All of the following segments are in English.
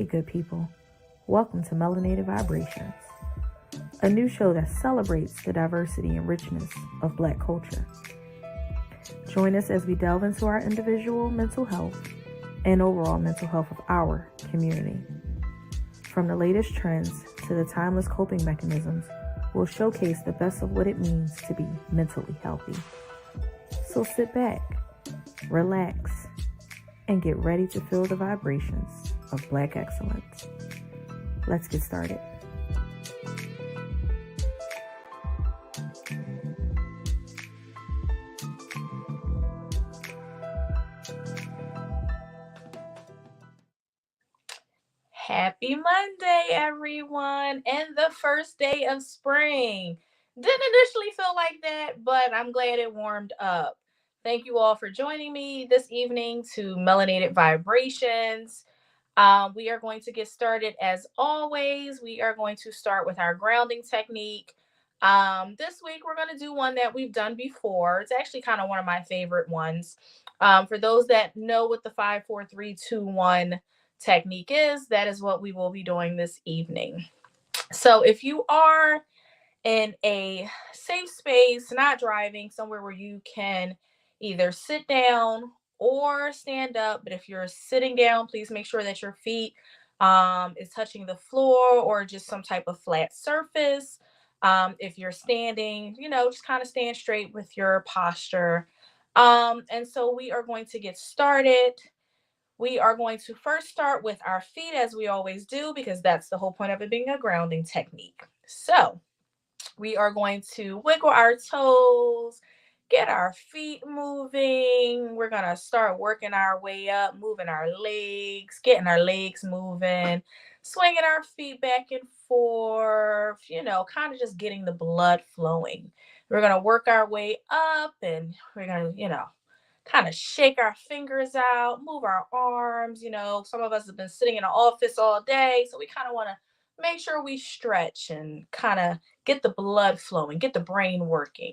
Hey, good people. Welcome to Melanated Vibrations, a new show that celebrates the diversity and richness of Black culture. Join us as we delve into our individual mental health and overall mental health of our community. From the latest trends to the timeless coping mechanisms, we'll showcase the best of what it means to be mentally healthy. So sit back, relax, and get ready to feel the vibrations of Black excellence. Let's get started. Happy Monday, everyone, and the first day of spring. Didn't initially feel like that, but I'm glad it warmed up. Thank you all for joining me this evening to Melanated Vibrations. We are going to get started as always. We are going to start with our grounding technique. This week, we're going to do one that we've done before. It's actually kind of one of my favorite ones. For those that know what the 5, 4, 3, 2, 1 technique is, that is what we will be doing this evening. So if you are in a safe space, not driving, somewhere where you can either sit down or stand up, but if you're sitting down, please make sure that your feet is touching the floor or just some type of flat surface. If you're standing, just kind of stand straight with your posture. And so we are going to get started. We are going to first start with our feet, as we always do, because that's the whole point of it being a grounding technique. So we are going to wiggle our toes, get our feet moving. We're going to start working our way up, moving our legs, getting our legs moving, swinging our feet back and forth, kind of just getting the blood flowing. We're going to work our way up and we're going to, kind of shake our fingers out, move our arms. Some of us have been sitting in an office all day, so we kind of want to make sure we stretch and kind of get the blood flowing, get the brain working.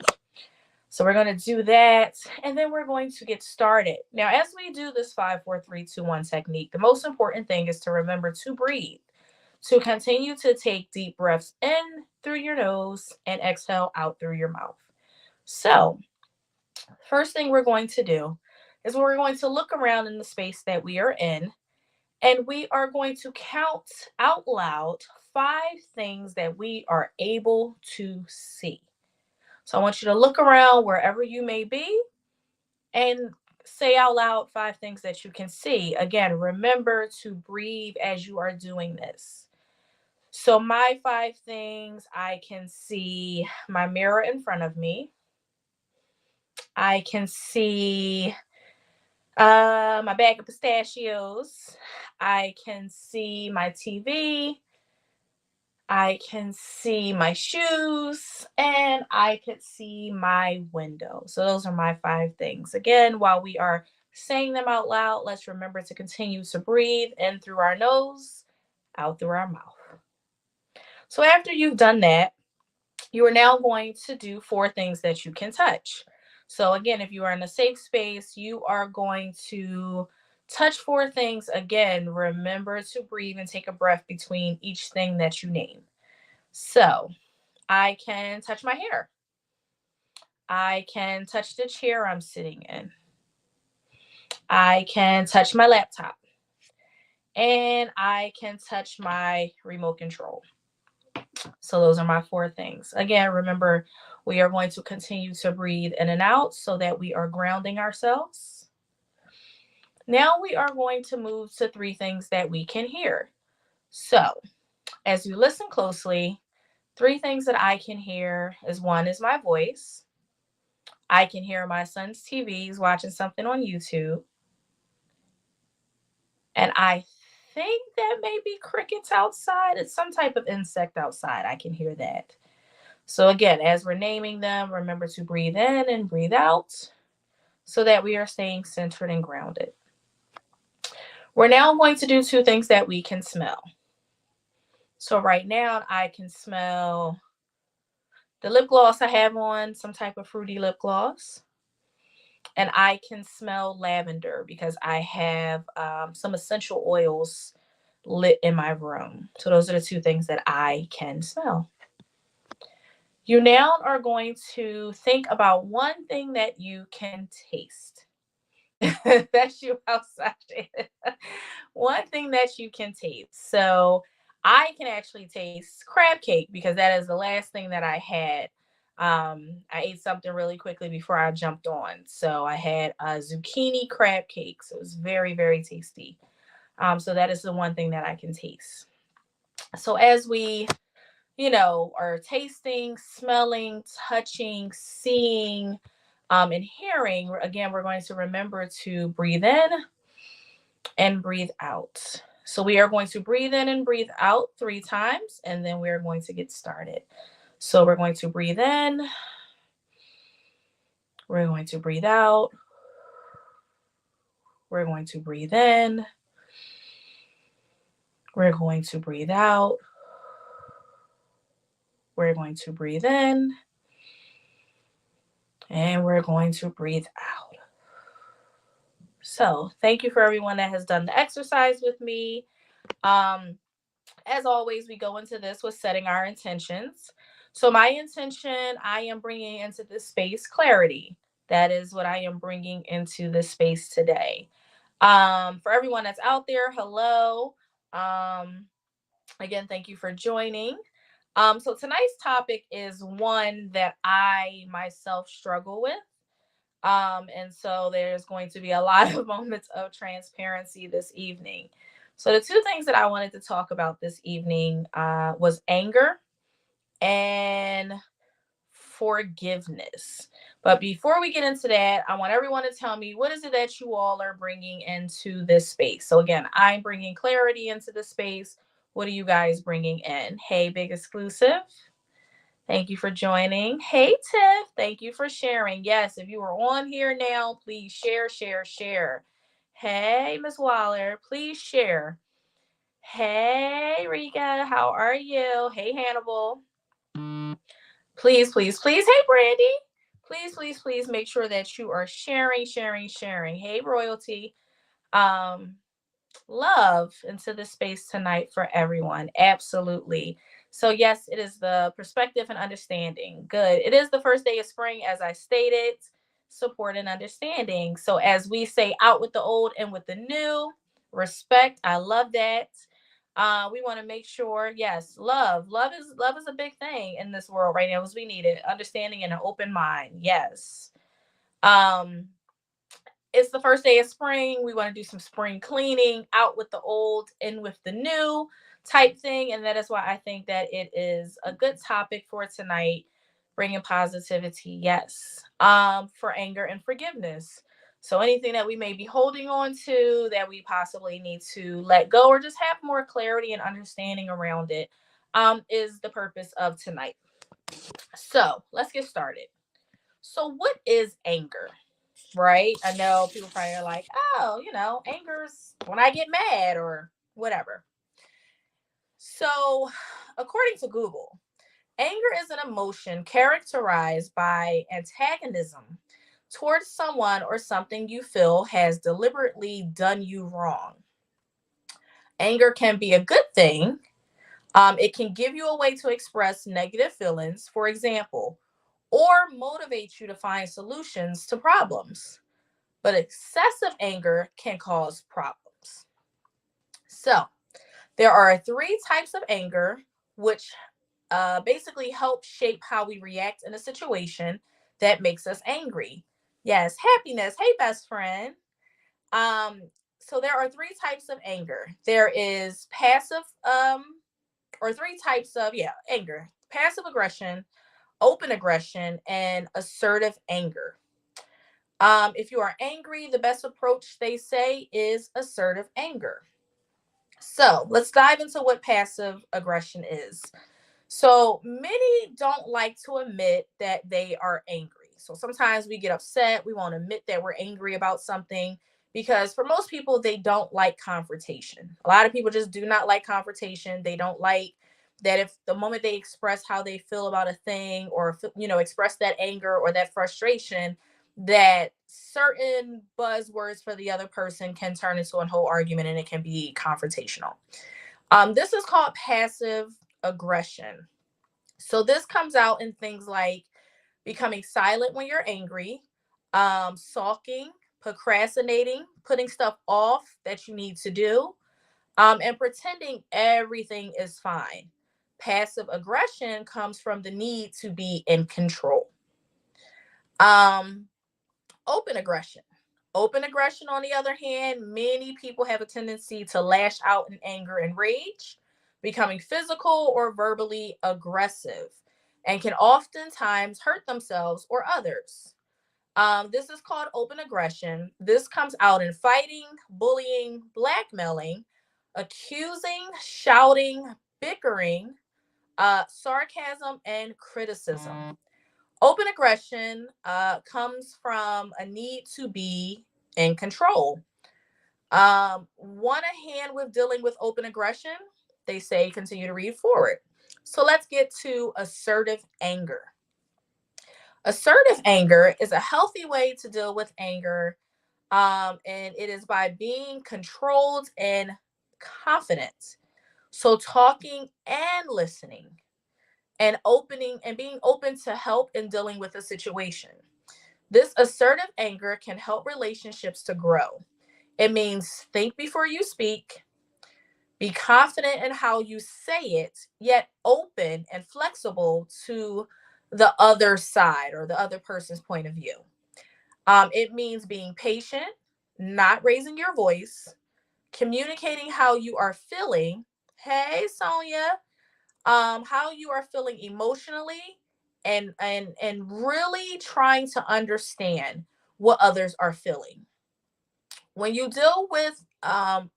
So we're going to do that, and then we're going to get started. Now, as we do this 5, 4, 3, 2, 1 technique, the most important thing is to remember to breathe, to continue to take deep breaths in through your nose and exhale out through your mouth. So first thing we're going to do is we're going to look around in the space that we are in, and we are going to count out loud 5 things that we are able to see. So I want you to look around wherever you may be and say out loud 5 things that you can see. Again, remember to breathe as you are doing this. So my 5 things: I can see my mirror in front of me. I can see my bag of pistachios. I can see my TV. I can see my shoes, and I could see my window. So those are my 5 things. Again, while we are saying them out loud, let's remember to continue to breathe in through our nose, out through our mouth. So after you've done that, you are now going to do 4 things that you can touch. So again, if you are in a safe space, you are going to touch 4 things. Again, remember to breathe and take a breath between each thing that you name. So I can touch my hair. I can touch the chair I'm sitting in. I can touch my laptop. And I can touch my remote control. So those are my 4 things. Again, remember, we are going to continue to breathe in and out so that we are grounding ourselves. Now we are going to move to 3 things that we can hear. So as you listen closely, 3 things that I can hear is: 1 is my voice. I can hear my son's TV. He's watching something on YouTube. And I think that may be crickets outside. It's some type of insect outside. I can hear that. So again, as we're naming them, remember to breathe in and breathe out so that we are staying centered and grounded. We're now going to do 2 things that we can smell. So right now I can smell the lip gloss I have on, some type of fruity lip gloss. And I can smell lavender because I have some essential oils lit in my room. So those are the two things that I can smell. You now are going to think about one thing that you can taste. That's you outside. One thing that you can taste. So I can actually taste crab cake because that is the last thing that I had. I ate something really quickly before I jumped on. So I had a zucchini crab cake. So it was very, very tasty. So that is the one thing that I can taste. So as we, are tasting, smelling, touching, seeing, and hearing, again, we're going to remember to breathe in and breathe out. So we are going to breathe in and breathe out 3 times, and then we are going to get started. So we're going to breathe in, we're going to breathe out, we're going to breathe in, we're going to breathe out, we're going to breathe in, and we're going to breathe out. So thank you for everyone that has done the exercise with me. As always, we go into this with setting our intentions. So my intention, I am bringing into this space clarity. That is what I am bringing into this space today. For everyone that's out there, hello. Again, thank you for joining. So tonight's topic is one that I myself struggle with. And so there's going to be a lot of moments of transparency this evening. So the 2 things that I wanted to talk about this evening was anger and forgiveness. But before we get into that, I want everyone to tell me, what is it that you all are bringing into this space? So again, I'm bringing clarity into the space. What are you guys bringing in? Hey, Big Exclusive. Thank you for joining. Hey, Tiff. Thank you for sharing. Yes, if you are on here now, please share, share, share. Hey, Miss Waller, please share. Hey, Rika, how are you? Hey, Hannibal. Please, please, please. Hey, Brandy. Please, please, please make sure that you are sharing, sharing, sharing. Hey, Royalty. Um, Love into the space tonight for everyone. Absolutely. So, yes, it is the perspective and understanding. Good. It is the first day of spring, as I stated, support and understanding. So, as we say, out with the old and with the new, respect. I love that. We want to make sure, yes, love is a big thing in this world right now, as we need it. Understanding and an open mind. Yes. Um, it's the first day of spring. We want to do some spring cleaning, out with the old, in with the new type thing. And that is why I think that it is a good topic for tonight, bringing positivity. Yes. For anger and forgiveness. So anything that we may be holding on to that we possibly need to let go or just have more clarity and understanding around it, is the purpose of tonight. So let's get started. So what is anger? Right? I know people probably are like, oh, anger's when I get mad or whatever. So, according to Google, anger is an emotion characterized by antagonism towards someone or something you feel has deliberately done you wrong. Anger can be a good thing. It can give you a way to express negative feelings, for example, or motivate you to find solutions to problems. But excessive anger can cause problems. So, there are 3 types of anger, which basically help shape how we react in a situation that makes us angry. Yes, happiness. Hey, best friend. Um, so there are 3 types of anger. There is passive, or 3 types of anger: passive aggression, open aggression, and assertive anger. If you are angry, the best approach, they say, is assertive anger. So let's dive into what passive aggression is. So many don't like to admit that they are angry. So sometimes we get upset. We won't admit that we're angry about something because for most people, they don't like confrontation. A lot of people just do not like confrontation. They don't like that if the moment they express how they feel about a thing or, express that anger or that frustration, that certain buzzwords for the other person can turn into a whole argument and it can be confrontational. This is called passive aggression. So this comes out in things like becoming silent when you're angry, sulking, procrastinating, putting stuff off that you need to do, and pretending everything is fine. Passive aggression comes from the need to be in control. Um, Open aggression. Open aggression, on the other hand, many people have a tendency to lash out in anger and rage, becoming physical or verbally aggressive, and can oftentimes hurt themselves or others. This is called open aggression. This comes out in fighting, bullying, blackmailing, accusing, shouting, bickering, sarcasm, and criticism. Open aggression comes from a need to be in control. Want a hand with dealing with open aggression? They say continue to read forward. So let's get to assertive anger. Assertive anger is a healthy way to deal with anger, and it is by being controlled and confident. So talking and listening and opening and being open to help in dealing with a situation. This assertive anger can help relationships to grow. It means think before you speak, be confident in how you say it, yet open and flexible to the other side or the other person's point of view. It means being patient, not raising your voice, communicating how you are feeling. Hey, Sonia, how you are feeling emotionally, and really trying to understand what others are feeling. When you deal with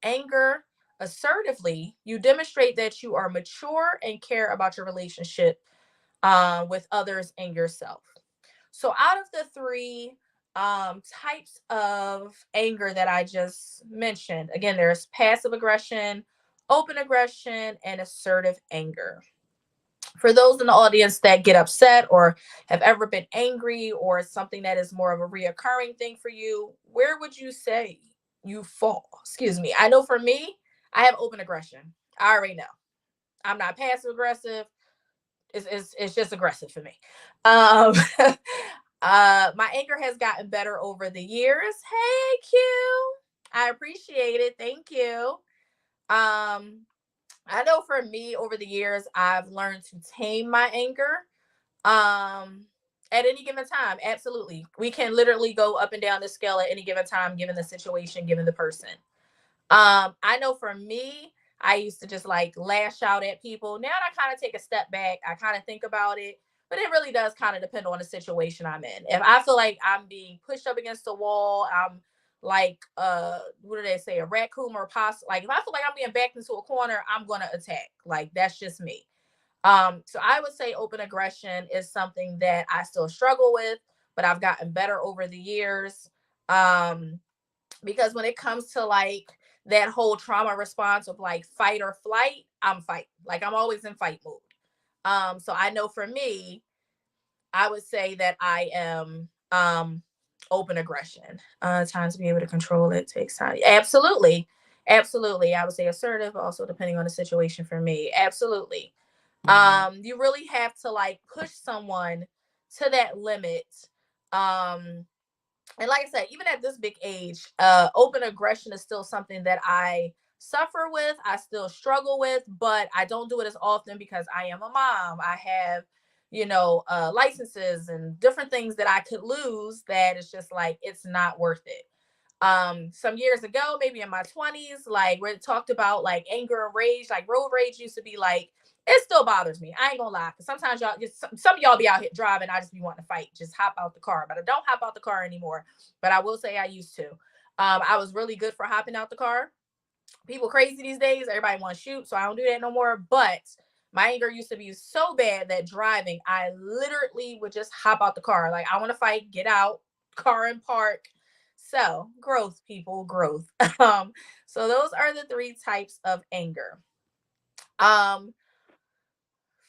anger assertively, you demonstrate that you are mature and care about your relationship with others and yourself. So, out of the three types of anger that I just mentioned, again, there's passive aggression, open aggression, and assertive anger. For those in the audience that get upset or have ever been angry, or something that is more of a reoccurring thing for you, where would you say you fall? Excuse me. I know for me, I have open aggression. I already know. I'm not passive aggressive. It's just aggressive for me. Um, my anger has gotten better over the years. Hey, Q. I appreciate it. Thank you. Um, I know for me over the years, I've learned to tame my anger. Um, at any given time, absolutely. We can literally go up and down the scale at any given time, given the situation, given the person. I know for me, I used to just like lash out at people. Now I kind of take a step back. I kind of think about it, but it really does kind of depend on the situation I'm in. If I feel like I'm being pushed up against the wall, I'm like what do they say, a raccoon or a possum. Like if I feel like I'm being backed into a corner, I'm gonna attack. Like that's just me. So I would say open aggression is something that I still struggle with, but I've gotten better over the years. Um, because when it comes to like that whole trauma response of like fight or flight, I'm fight. Like I'm always in fight mode. So I know for me, I would say that I am open aggression. Time to be able to control it takes time. Absolutely. Absolutely. I would say assertive, also depending on the situation for me. Absolutely. You really have to like push someone to that limit. Um, and like I said, even at this big age, open aggression is still something that I suffer with, I still struggle with, but I don't do it as often because I am a mom. I have, licenses and different things that I could lose, that it's just like it's not worth it. Some years ago, maybe in my 20s, like where it talked about like anger and rage, like road rage used to be like, it still bothers me. I ain't gonna lie, because sometimes y'all just some of y'all be out here driving, I just be wanting to fight, just hop out the car. But I don't hop out the car anymore, but I will say I used to. I was really good for hopping out the car. People crazy these days, everybody want to shoot, so I don't do that no more. But my anger used to be so bad that driving, I literally would just hop out the car, like I want to fight, get out car and park. So growth, people, growth. So those are the three types of anger. um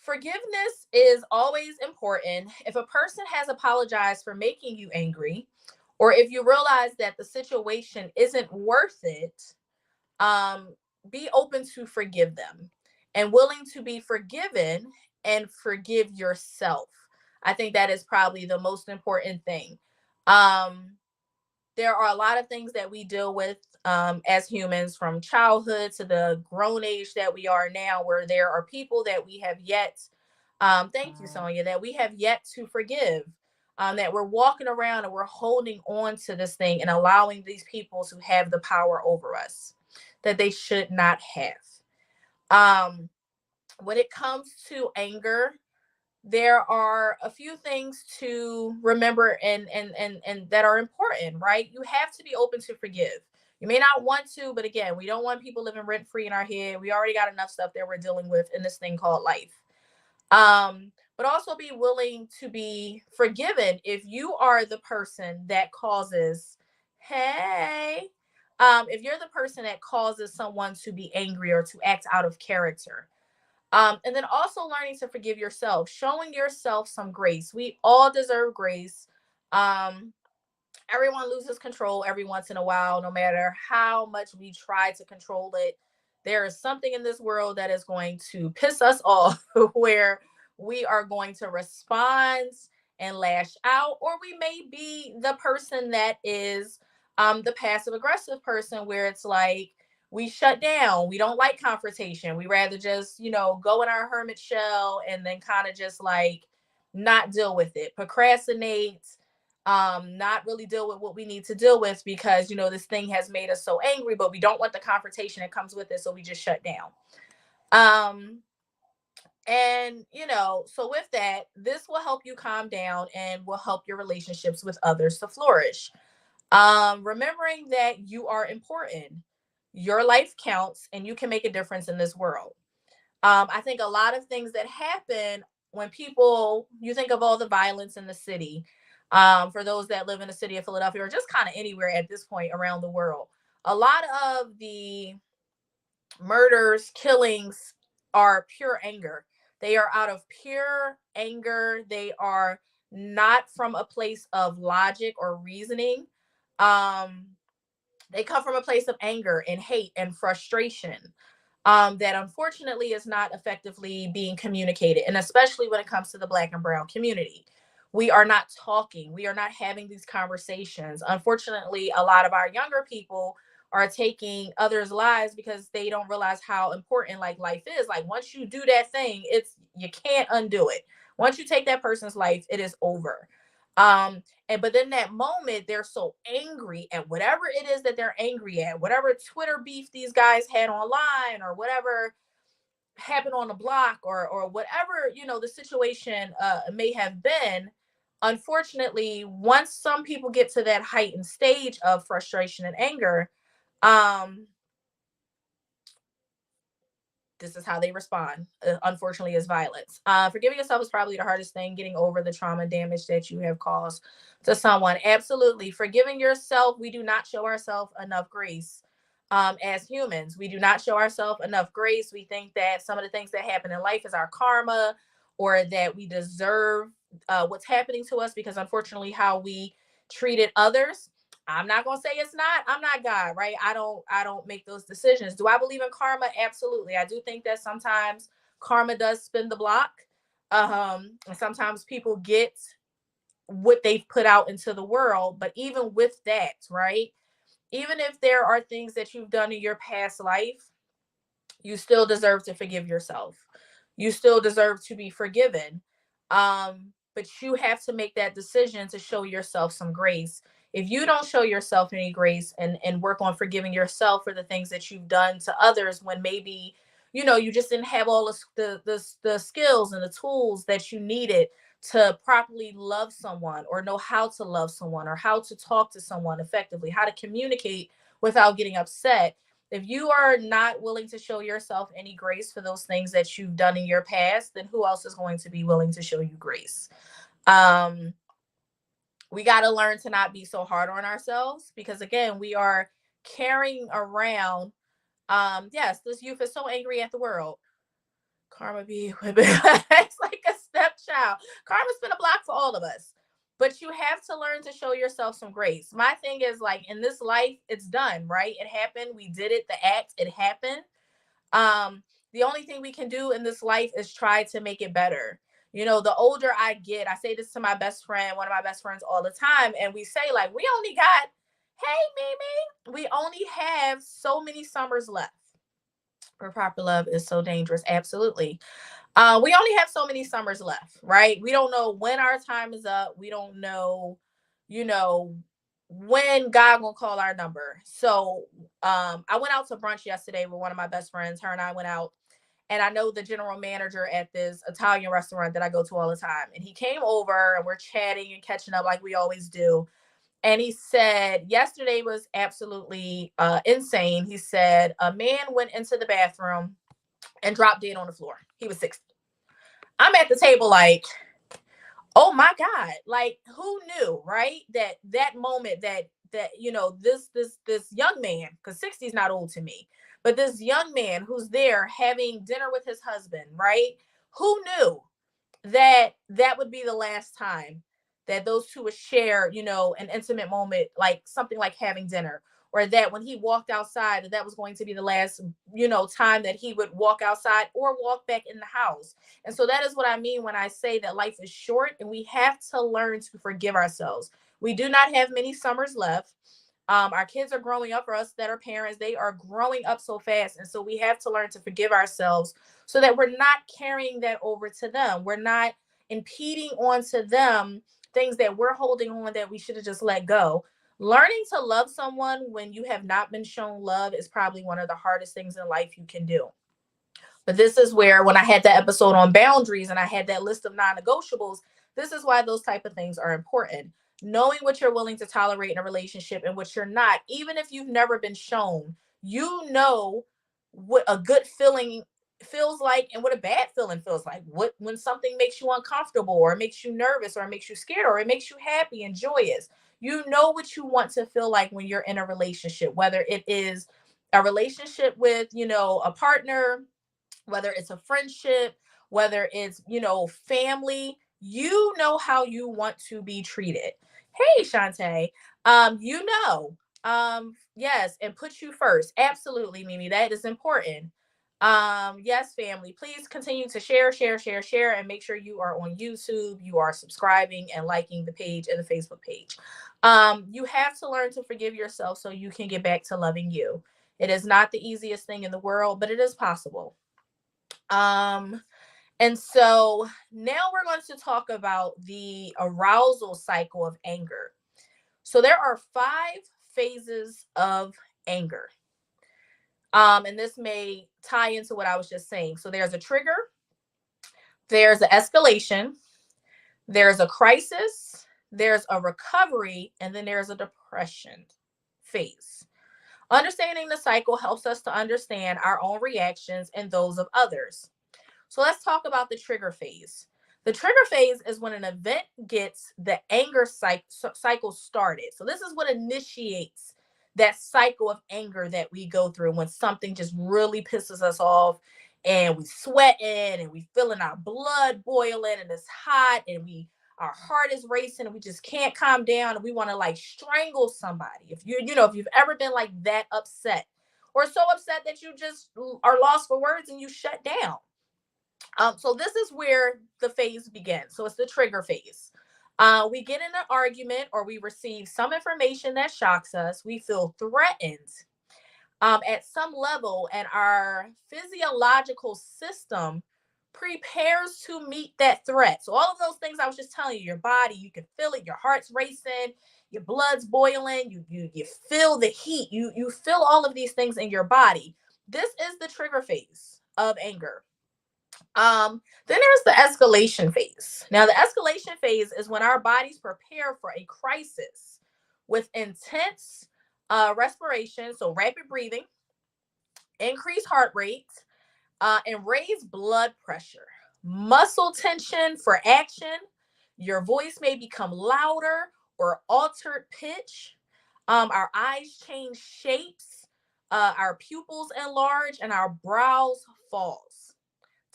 Forgiveness is always important. If a person has apologized for making you angry, or if you realize that the situation isn't worth it, um, be open to forgive them and willing to be forgiven and forgive yourself. I think that is probably the most important thing. Um, there are a lot of things that we deal with as humans, from childhood to the grown age that we are now, where there are people that we have yet, thank you, Sonia, that we have yet to forgive. That we're walking around and we're holding on to this thing and allowing these people to have the power over us that they should not have. Um, when it comes to anger, there are a few things to remember and that are important, right? You have to be open to forgive. You may not want to, but again, we don't want people living rent free in our head. We already got enough stuff that we're dealing with in this thing called life. But also be willing to be forgiven if you are the person that causes, hey, if you're the person that causes someone to be angry or to act out of character. And then also learning to forgive yourself, showing yourself some grace. We all deserve grace. Um, Everyone loses control every once in a while, no matter how much we try to control it. There is something in this world that is going to piss us off where we are going to respond and lash out, or we may be the person that is the passive aggressive person, where it's like we shut down, we don't like confrontation, we rather just, go in our hermit shell and then kind of just like not deal with it, procrastinate, not really deal with what we need to deal with because this thing has made us so angry, but we don't want the confrontation that comes with it, so we just shut down. And so with that, this will help you calm down and will help your relationships with others to flourish. Remembering that you are important, your life counts, and you can make a difference in this world. I think a lot of things that happen when people, you think of all the violence in the city, for those that live in the city of Philadelphia or just kind of anywhere at this point around the world, a lot of the murders, killings are pure anger. They are out of pure anger. They are not from a place of logic or reasoning. Um, they come from a place of anger and hate and frustration, that unfortunately is not effectively being communicated. And especially when it comes to the Black and Brown community, we are not talking, we are not having these conversations. Unfortunately, a lot of our younger people are taking others' lives because they don't realize how important like life is. Like once you do that thing, you can't undo it. Once you take that person's life, it is over. But then that moment, they're so angry at whatever it is that they're angry at, whatever Twitter beef these guys had online, or whatever happened on the block, or whatever the situation may have been. Unfortunately, once some people get to that heightened stage of frustration and anger, um, this is how they respond, unfortunately, is violence. Forgiving yourself is probably the hardest thing, getting over the trauma and damage that you have caused to someone. Absolutely. Forgiving yourself, we do not show ourselves enough grace. As humans, we do not show ourselves enough grace. We think that some of the things that happen in life is our karma, or that we deserve what's happening to us because unfortunately how we treated others. I'm not gonna say it's not. I'm not God, right? I don't make those decisions. Do I believe in karma? Absolutely. I do think that sometimes karma does spin the block. And sometimes people get what they've put out into the world. But even with that, right? Even if there are things that you've done in your past life, you still deserve to forgive yourself. You still deserve to be forgiven. But you have to make that decision to show yourself some grace. If you don't show yourself any grace and work on forgiving yourself for the things that you've done to others, when maybe you just didn't have all the skills and the tools that you needed to properly love someone, or know how to love someone, or how to talk to someone effectively, how to communicate without getting upset. If you are not willing to show yourself any grace for those things that you've done in your past, then who else is going to be willing to show you grace? Um, we got to learn to not be so hard on ourselves, because again, we are carrying around, yes, this youth is so angry at the world. Karma be it's like a stepchild. Karma's been a block for all of us. But you have to learn to show yourself some grace. My thing is like in this life, it's done, right? It happened. We did it. The act, it happened. Um, the only thing we can do in this life is try to make it better. You know, the older I get, I say this to my best friend, one of my best friends all the time, and we say, like, we only got, hey, Mimi, we only have so many summers left. For proper love is so dangerous. Absolutely. We only have so many summers left, right? We don't know when our time is up. We don't know, you know, when God will call our number. So I went out to brunch yesterday with one of my best friends. Her and I went out, and I know the general manager at this Italian restaurant that I go to all the time. And he came over and we're chatting and catching up like we always do. And he said, yesterday was absolutely insane. He said, a man went into the bathroom and dropped dead on the floor. He was 60. I'm at the table like, oh my God, like who knew, right? That moment that this young man, because 60 is not old to me, but this young man who's there having dinner with his husband, right? Who knew that would be the last time that those two would share, an intimate moment, like something like having dinner, or that when he walked outside, that was going to be the last, time that he would walk outside or walk back in the house. And so that is what I mean when I say that life is short and we have to learn to forgive ourselves. We do not have many summers left. Our kids are growing up. For us that are parents, they are growing up so fast. And so we have to learn to forgive ourselves so that we're not carrying that over to them. We're not impeding onto them things that we're holding on that we should have just let go. Learning to love someone when you have not been shown love is probably one of the hardest things in life you can do. But this is where, when I had that episode on boundaries and I had that list of non-negotiables, this is why those type of things are important. Knowing what you're willing to tolerate in a relationship and what you're not, even if you've never been shown, you know what a good feeling feels like and what a bad feeling feels like. What when something makes you uncomfortable or it makes you nervous or it makes you scared or it makes you happy and joyous. You know what you want to feel like when you're in a relationship, whether it is a relationship with, a partner, whether it's a friendship, whether it's, family, you know how you want to be treated. Hey, Shantae, yes, and put you first. Absolutely, Mimi, that is important. Yes, family, please continue to share, and make sure you are on YouTube, you are subscribing and liking the page and the Facebook page. You have to learn to forgive yourself so you can get back to loving you. It is not the easiest thing in the world, but it is possible. Um, and so now we're going to talk about the arousal cycle of anger. So there are 5 phases of anger. And this may tie into what I was just saying. So there's a trigger, there's an escalation, there's a crisis, there's a recovery, and then there's a depression phase. Understanding the cycle helps us to understand our own reactions and those of others. So let's talk about the trigger phase. The trigger phase is when an event gets the anger cycle started. So this is what initiates that cycle of anger that we go through when something just really pisses us off and we sweating and we feeling our blood boiling and it's hot and our heart is racing and we just can't calm down and we want to like strangle somebody. If if you've ever been like that upset or so upset that you just are lost for words and you shut down. So this is where the phase begins. So it's the trigger phase. We get in an argument or we receive some information that shocks us. We feel threatened at some level, and our physiological system prepares to meet that threat. So all of those things I was just telling you, your body, you can feel it, your heart's racing, your blood's boiling, you feel the heat, you feel all of these things in your body. This is the trigger phase of anger. Then there's the escalation phase. Now, the escalation phase is when our bodies prepare for a crisis with intense respiration, so rapid breathing, increased heart rate, and raised blood pressure, muscle tension for action. Your voice may become louder or altered pitch. Our eyes change shapes, our pupils enlarge, and our brows falls.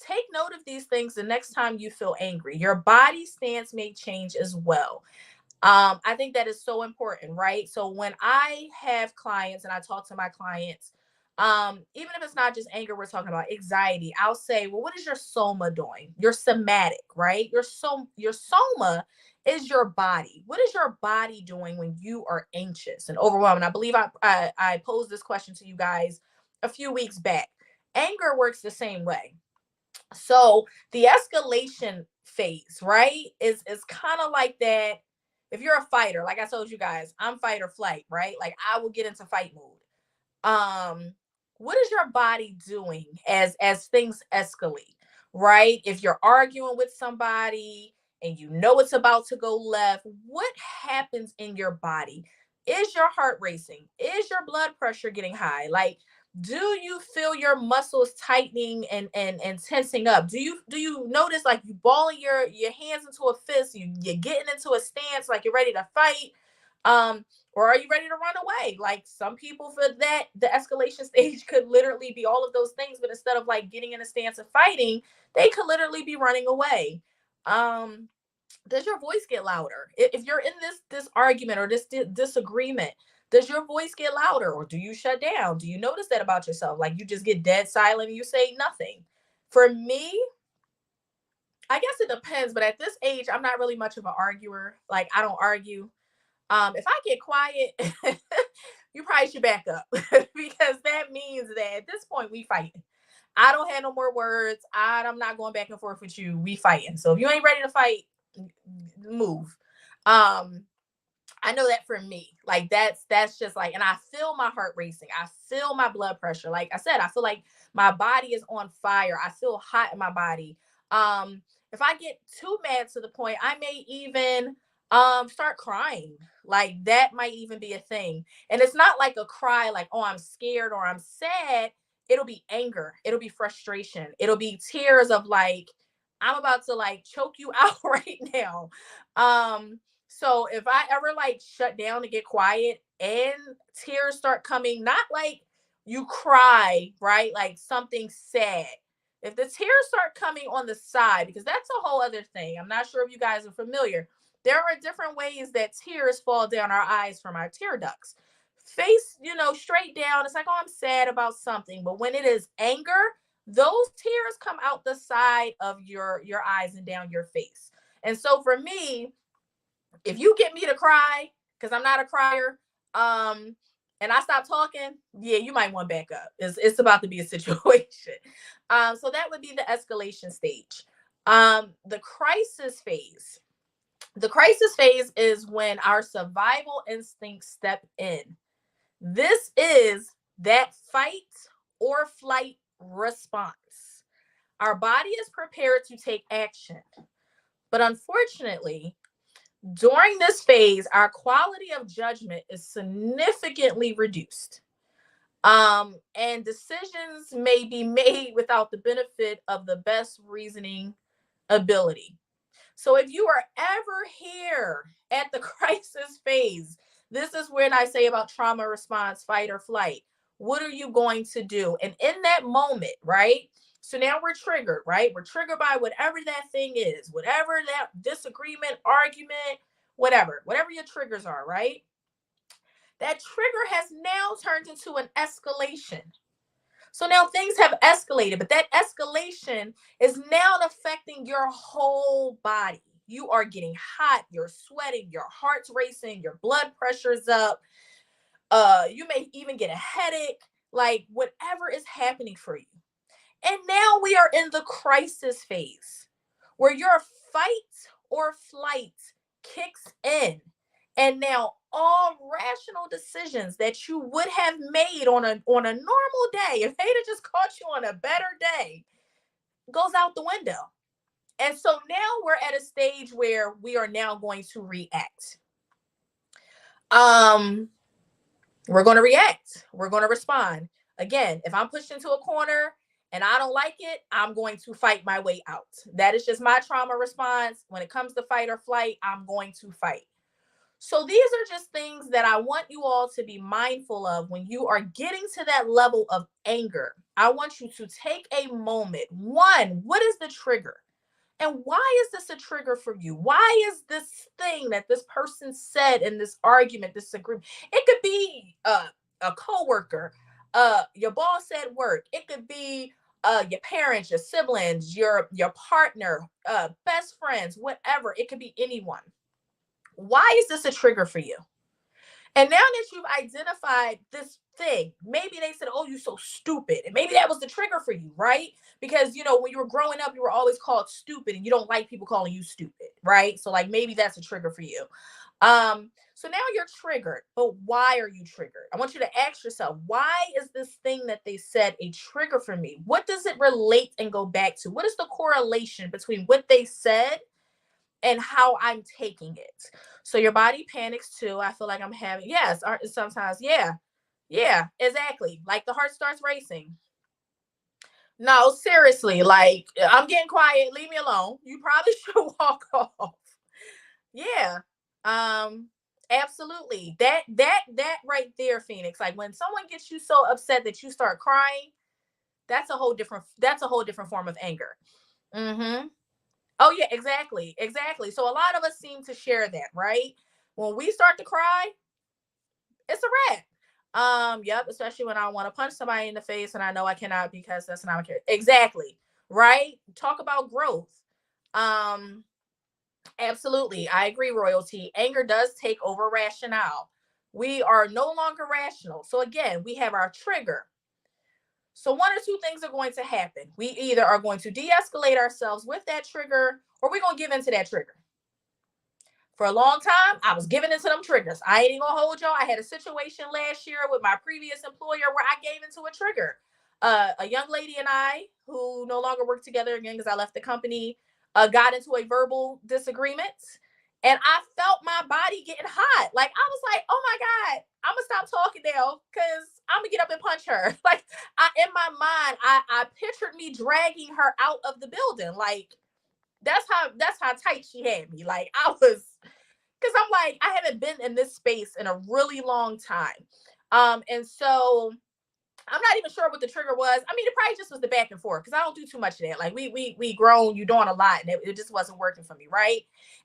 take note of these things the next time you feel angry. Your body stance may change as well. I think that is so important, right? So when I have clients and I talk to my clients, even if it's not just anger, we're talking about anxiety. I'll say, well, what is your soma doing? Your somatic, right? Your soma is your body. What is your body doing when you are anxious and overwhelmed? And I believe I posed this question to you guys a few weeks back. Anger works the same way. So the escalation phase, right, is kind of like that. If you're a fighter, like I told you guys, I'm fight or flight, right? Like I will get into fight mode. What is your body doing as things escalate, right? If you're arguing with somebody and you know it's about to go left, what happens in your body? Is your heart racing? Is your blood pressure getting high? Like, do you feel your muscles tightening and tensing up? Do you notice like you balling your hands into a fist, you're getting into a stance like you're ready to fight? Or are you ready to run away? Like some people, for that, the escalation stage could literally be all of those things, but instead of like getting in a stance of fighting, they could literally be running away. um does your voice get louder if you're in this argument or this disagreement? Does your voice get louder, or do you shut down? Do you notice that about yourself? Like you just get dead silent and you say nothing? For me, I guess it depends, but at this age, I'm not really much of an arguer. Like I don't argue. If I get quiet, you probably should back up because that means that at this point we fighting. I don't have no more words. I'm not going back and forth with you. We fighting. So if you ain't ready to fight, move. Um, I know that for me, like that's just like, and I feel my heart racing. I feel my blood pressure. Like I said, I feel like my body is on fire. I feel hot in my body. If I get too mad to the point, I may even start crying. Like that might even be a thing. And it's not like a cry like, oh, I'm scared or I'm sad. It'll be anger. It'll be frustration. It'll be tears of like, I'm about to like choke you out right now. So if I ever like shut down to get quiet and tears start coming, not like you cry, right? Like something sad. If the tears start coming on the side, because that's a whole other thing. I'm not sure if you guys are familiar. There are different ways that tears fall down our eyes from our tear ducts. Face, straight down. It's like, oh, I'm sad about something. But when it is anger, those tears come out the side of your eyes and down your face. And so for me, if you get me to cry, because I'm not a crier, and I stop talking, yeah, you might want to back up. It's about to be a situation. So that would be the escalation stage. The crisis phase. The crisis phase is when our survival instincts step in. This is that fight or flight response. Our body is prepared to take action. But unfortunately, during this phase, our quality of judgment is significantly reduced. And decisions may be made without the benefit of the best reasoning ability. So if you are ever here at the crisis phase, this is when I say about trauma response, fight or flight. What are you going to do? And in that moment, right? So now we're triggered, right? We're triggered by whatever that thing is, whatever that disagreement, argument, whatever your triggers are, right? That trigger has now turned into an escalation. So now things have escalated, but that escalation is now affecting your whole body. You are getting hot, you're sweating, your heart's racing, your blood pressure's up. You may even get a headache, like whatever is happening for you. And now we are in the crisis phase where your fight or flight kicks in. And now all rational decisions that you would have made on a normal day, if they'd have just caught you on a better day, goes out the window. And so now we're at a stage where we are now going to react. We're going to react. We're going to respond. Again, if I'm pushed into a corner and I don't like it, I'm going to fight my way out. That is just my trauma response. When it comes to fight or flight, I'm going to fight. So these are just things that I want you all to be mindful of when you are getting to that level of anger. I want you to take a moment. One, what is the trigger? And why is this a trigger for you? Why is this thing that this person said in this argument, this agreement? It could be a coworker, your boss at work. It could be your parents, your siblings, your partner, best friends, whatever. It could be anyone. Why is this a trigger for you? And now that you've identified this thing, maybe they said, "Oh, you're so stupid." And maybe that was the trigger for you, right? Because, when you were growing up, you were always called stupid and you don't like people calling you stupid, right? So like maybe that's a trigger for you. So now you're triggered, but why are you triggered? I want you to ask yourself, why is this thing that they said a trigger for me? What does it relate and go back to? What is the correlation between what they said and how I'm taking it? So your body panics too. I feel like I'm having, yes, sometimes, yeah, yeah, exactly. Like the heart starts racing. No, seriously, like I'm getting quiet. Leave me alone. You probably should walk off. Yeah. Um, absolutely. That right there, Phoenix. Like when someone gets you so upset that you start crying, that's a whole different form of anger. Mm-hmm. Oh yeah, exactly. Exactly. So a lot of us seem to share that, right? When we start to cry, it's a wrap. Yep, especially when I want to punch somebody in the face and I know I cannot because that's not okay. Exactly. Right? Talk about growth. Um, absolutely. I agree, royalty. Anger does take over rationale. We are no longer rational. So again, we have our trigger. So one or two things are going to happen. We either are going to de-escalate ourselves with that trigger, or we're going to give into that trigger. For a long time, I was giving into them triggers. I ain't even gonna hold y'all. I had a situation last year with my previous employer where I gave into a trigger. A young lady and I, who no longer work together again because I left the company, got into a verbal disagreement. And I felt my body getting hot. Like I was like, oh my God, I'm gonna stop talking now because I'm gonna get up and punch her. Like in my mind, I pictured me dragging her out of the building. Like that's how tight she had me. Like I was, because I'm like, I haven't been in this space in a really long time. And so I'm not even sure what the trigger was. I mean, it probably just was the back and forth because I don't do too much of that. Like we grown, you doing a lot, and it just wasn't working for me, right?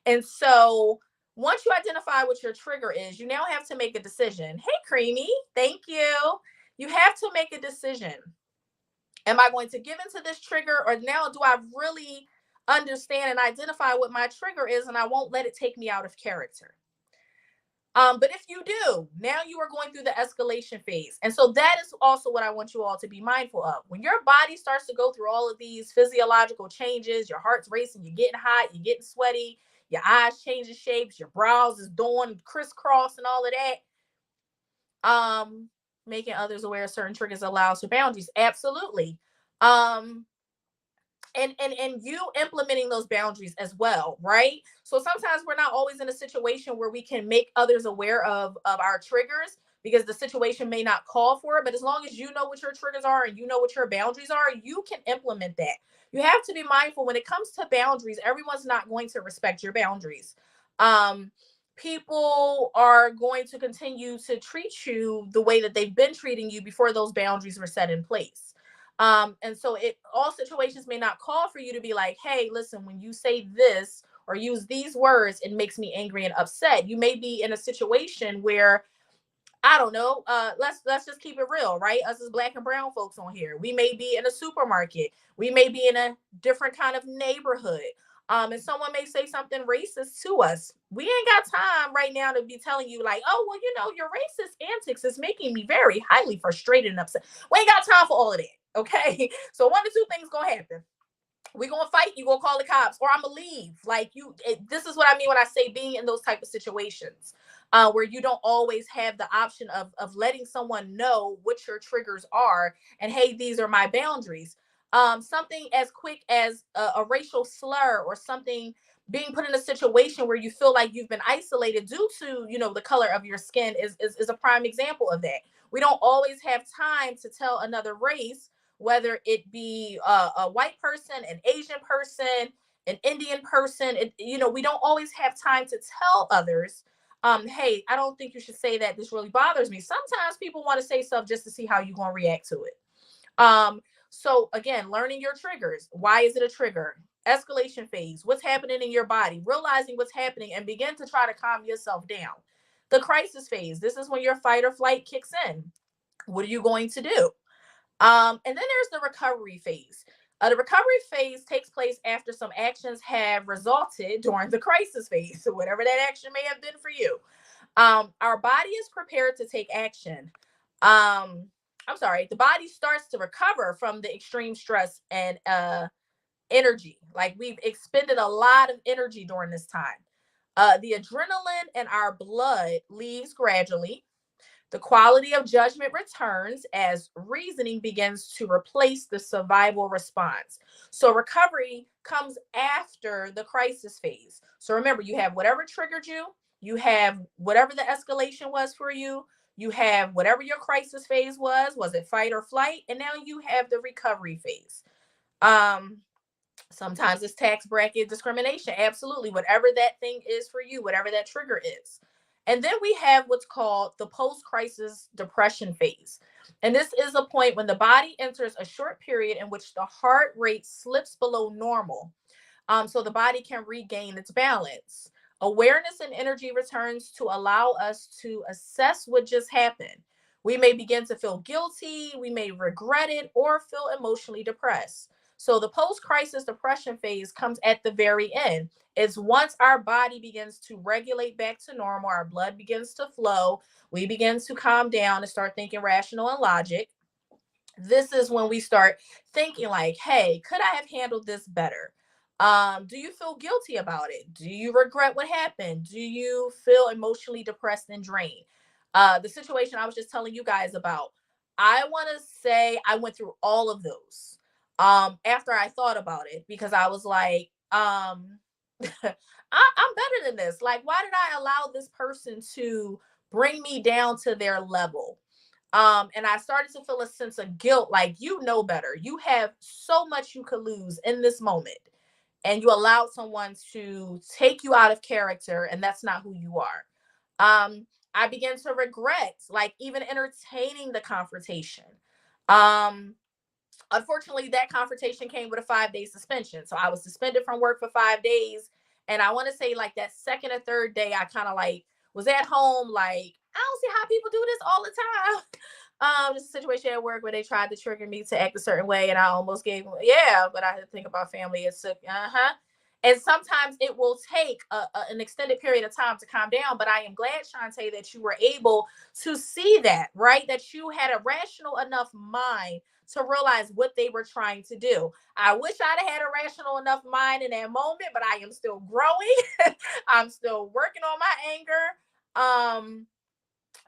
And so once you identify what your trigger is, you now have to make a decision. Hey, Creamy, thank you. You have to make a decision. Am I going to give into this trigger, or now do I really understand and identify what my trigger is and I won't let it take me out of character? But if you do, now you are going through the escalation phase. And so that is also what I want you all to be mindful of. When your body starts to go through all of these physiological changes, your heart's racing, you're getting hot, you're getting sweaty, your eyes changing shapes, your brows is doing crisscross and all of that. Making others aware of certain triggers allows for boundaries. Absolutely. Um, and you implementing those boundaries as well, right? So sometimes we're not always in a situation where we can make others aware of our triggers because the situation may not call for it, but as long as you know what your triggers are and you know what your boundaries are, you can implement that. You have to be mindful when it comes to boundaries. Everyone's not going to respect your boundaries. um People are going to continue to treat you the way that they've been treating you before those boundaries were set in place. And so all situations may not call for you to be like, hey, listen, when you say this or use these words, it makes me angry and upset. You may be in a situation where, I don't know, let's just keep it real, right? Us as black and brown folks on here. We may be in a supermarket, we may be in a different kind of neighborhood. And someone may say something racist to us. We ain't got time right now to be telling you, like, oh, well, your racist antics is making me very highly frustrated and upset. We ain't got time for all of that. Okay. So one or two things gonna happen. We're gonna fight, you gonna call the cops, or I'm gonna leave. Like this is what I mean when I say being in those type of situations, where you don't always have the option of letting someone know what your triggers are, and hey, these are my boundaries. Something as quick as a racial slur, or something, being put in a situation where you feel like you've been isolated due to the color of your skin is a prime example of that. We don't always have time to tell another race, whether it be a white person, an Asian person, an Indian person. We don't always have time to tell others hey, I don't think you should say that. This really bothers me. Sometimes people want to say stuff just to see how you're going to react to it. So again, learning your triggers. Why is it a trigger? Escalation phase. What's happening in your body? Realizing what's happening and begin to try to calm yourself down. The crisis phase. This is when your fight or flight kicks in. What are you going to do? And then there's the recovery phase. The recovery phase takes place after some actions have resulted during the crisis phase. So whatever that action may have been for you. Our body is prepared to take action. I'm sorry, the body starts to recover from the extreme stress and energy. Like we've expended a lot of energy during this time. The adrenaline in our blood leaves gradually. The quality of judgment returns as reasoning begins to replace the survival response. So recovery comes after the crisis phase. So remember, you have whatever triggered you, you have whatever the escalation was for you, you have whatever your crisis phase was it fight or flight, and now you have the recovery phase. Um, Sometimes it's tax bracket discrimination. Absolutely. Whatever that thing is for you, whatever that trigger is. And then we have what's called the post crisis depression phase. And this is a point when the body enters a short period in which the heart rate slips below normal, so the body can regain its balance. Awareness and energy returns to allow us to assess what just happened. We may begin to feel guilty, we may regret it, or feel emotionally depressed. So the post crisis depression phase comes at the very end. It's once our body begins to regulate back to normal, our blood begins to flow, we begin to calm down and start thinking rational and logic. This is when we start thinking like, hey, could I have handled this better? Do you feel guilty about it? Do you regret what happened? Do you feel emotionally depressed and drained? The situation I was just telling you guys about, I want to say I went through all of those after I thought about it, because I was like, I'm better than this. Like, why did I allow this person to bring me down to their level? And I started to feel a sense of guilt, like, you know better. You have so much you could lose in this moment, and you allowed someone to take you out of character, and that's not who you are. I began to regret, like, even entertaining the confrontation. Um, Unfortunately, that confrontation came with a 5-day suspension. So I was suspended from work for 5 days. And I want to say, like, that second or third day, I kind of like was at home, like, I don't see how people do this all the time. Just a situation at work where they tried to trigger me to act a certain way, and I almost gave, yeah, but I had to think about family. It took, and sometimes it will take an extended period of time to calm down. But I am glad, Shantae, that you were able to see that, right? That you had a rational enough mind to realize what they were trying to do. I wish I'd have had a rational enough mind in that moment, but I am still growing. I'm still working on my anger.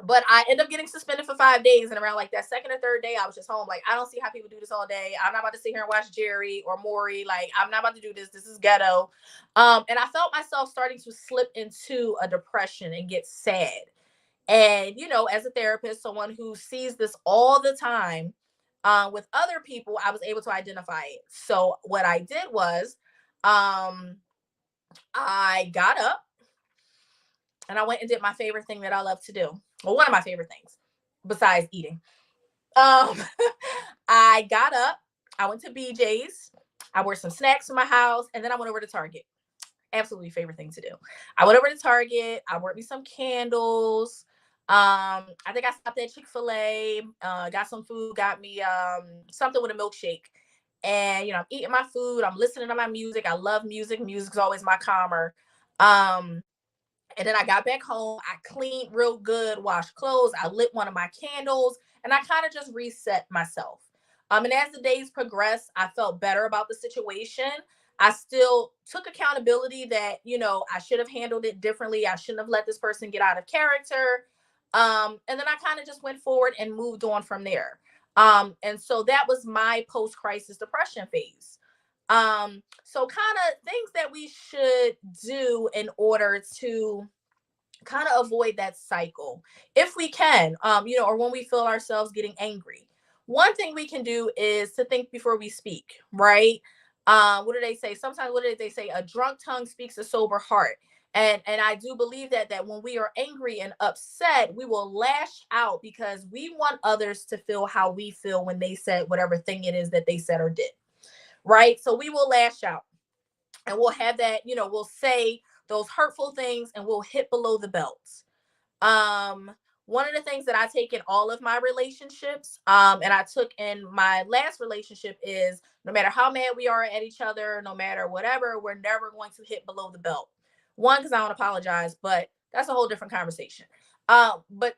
But I end up getting suspended for 5 days, and around like that second or third day, I was just home. Like, I don't see how people do this all day. I'm not about to sit here and watch Jerry or Maury. Like, I'm not about to do this. This is ghetto. And I felt myself starting to slip into a depression and get sad. And, as a therapist, someone who sees this all the time with other people, I was able to identify it. So what I did was, I got up and I went and did my favorite thing that I love to do. Well, one of my favorite things besides eating. Um, I got up, I went to BJ's, I bought some snacks from my house, and then I went over to Target. Absolutely favorite thing to do. I went over to Target, I bought me some candles. I think I stopped at Chick-fil-A, got some food, got me something with a milkshake. And I'm eating my food, I'm listening to my music. I love music. Music's always my calmer. Um, and then I got back home. I cleaned real good, washed clothes. I lit one of my candles, and I kind of just reset myself. And as the days progressed, I felt better about the situation. I still took accountability that, I should have handled it differently. I shouldn't have let this person get out of character. And then I kind of just went forward and moved on from there. And so that was my post-crisis depression phase. So kind of things that we should do in order to kind of avoid that cycle if we can, or when we feel ourselves getting angry. One thing we can do is to think before we speak, right? What do they say? Sometimes, what did they say? A drunk tongue speaks a sober heart. And I do believe that when we are angry and upset, we will lash out because we want others to feel how we feel when they said whatever thing it is that they said or did, right? So we will lash out, and we'll have that, we'll say those hurtful things, and we'll hit below the belt. um One of the things that I take in all of my relationships, and I took in my last relationship, is no matter how mad we are at each other, no matter whatever, we're never going to hit below the belt. One, because I don't apologize, but that's a whole different conversation. But